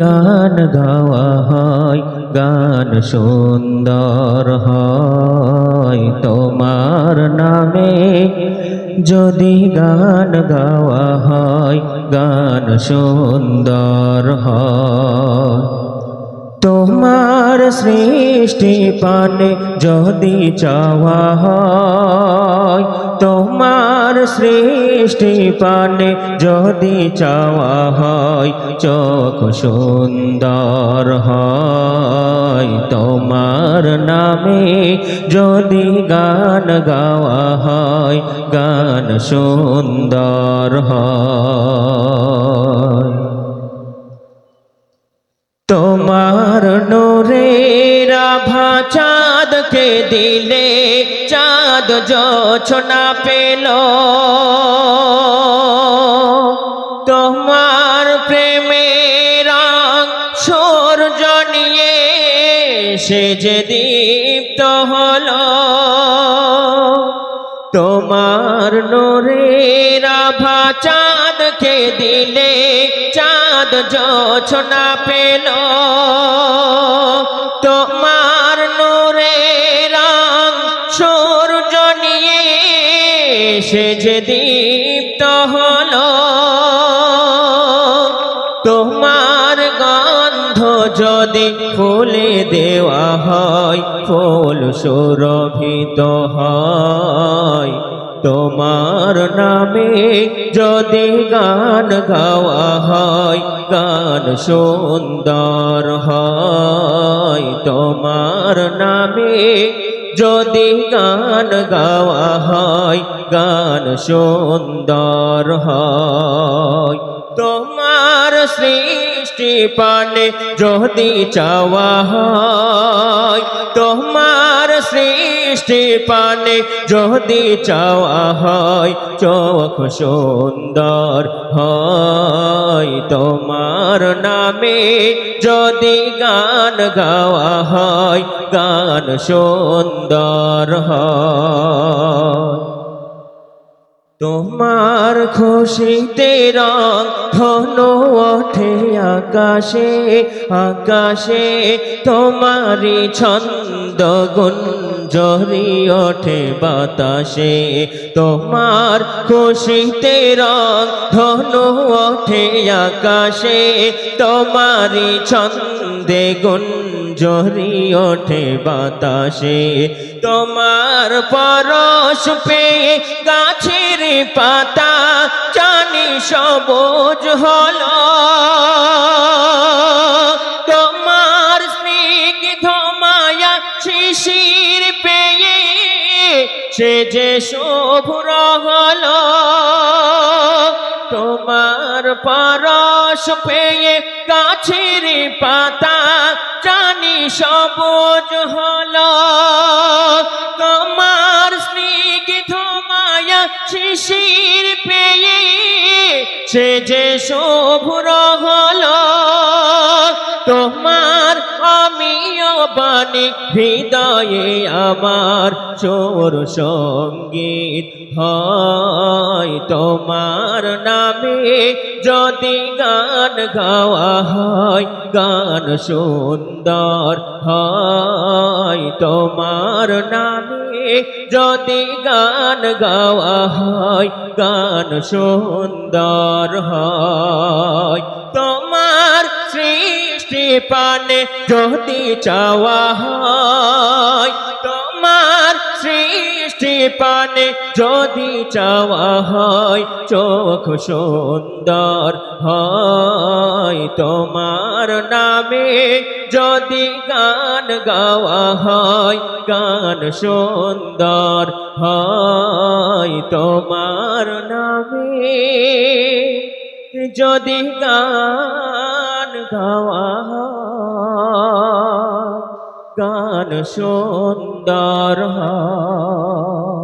গান গাওয়া হয়, গান সুন্দর হয় তোমার নামে। যদি গান গাওয়া হয়, গান সুন্দর হয়। তোমার সৃষ্টি পানে যদি চাওয়া হয়, তোমার সৃষ্টি পানে যদি চাওয়া হয়, চোখ সুন্দর হয় তোমার নামে। যদি গান গাওয়া হয়, গান সুন্দর হয়। তোমার নূরের আভা চাঁদকে দিলে, চাঁদ জোছনা পেল। তোমার প্রেমের রং সূর্য নিয়ে সে যে দীপ্ত হলো। তোমার নূরের আভা চাঁদকে দিলে, চাঁদ জোছনা পেল। তোমার নূরের রং সূর্য নিয়ে সে যে দীপ্ত হলো। তোমার গন্ধ যদি ফুলে দেওয়া হয়, ফুল সুরভিত হয়। তোমার নামে যদি গান গাওয়া হয়, গান সুন্দর হয়। তোমার নামে যদি গান গাওয়া হয়, গান সুন্দর হয়। তোমার সৃষ্টি পানে যদি চাওয়া হয়, তোমার সৃষ্টি পানে যদি চাওয়া হয়, চোখ সুন্দর হয় তোমার নামে। যদি গান গাওয়া হয়, গান সুন্দর হয়। তোমার খুশিতে রং ধনু ওঠে আকাশে আকাশে। তোমারি ছন্দ গুঞ্জরি ওঠে বাতাসে। তোমার খুশিতে রং ধনু ওঠে আকাশে। তোমারি ছন্দে গুঞ্জরি ওঠে বাতাসে। তোমার পরশ পেয়ে গাছের পাতা জানি সবুজ হলো। তোমার স্নিগ্ধ মায়া শিশির পেয়ে সে যে শুভ্র হলো। তোমার পরশ পেয়ে গাছের পাতা জানি সবুজ হলো। তোমার স্নিগ্ধ মায়া শিশির পেয়ে সে যে শুভ্র হলো। তোমার আমিও বাণী হৃদয়ে আমার সুর সঙ্গীত হয়। তোমার নামে যদি গান গাওয়া হয়, গান সুন্দর হয়। তোমার নামে যদি গান গাওয়া হয়, গান সুন্দর হয়। তোমার সৃষ্টি পানে যদি চাওয়া হয়, তোমার সৃষ্টি পানে যদি চাওয়া হয়, চোখ সুন্দর হয় তোমার নামে। যদি গান গাওয়া হয়, গান সুন্দর হয় তোমার নামে। যদি গান গাওয়া হয়, গান সুন্দর হয়।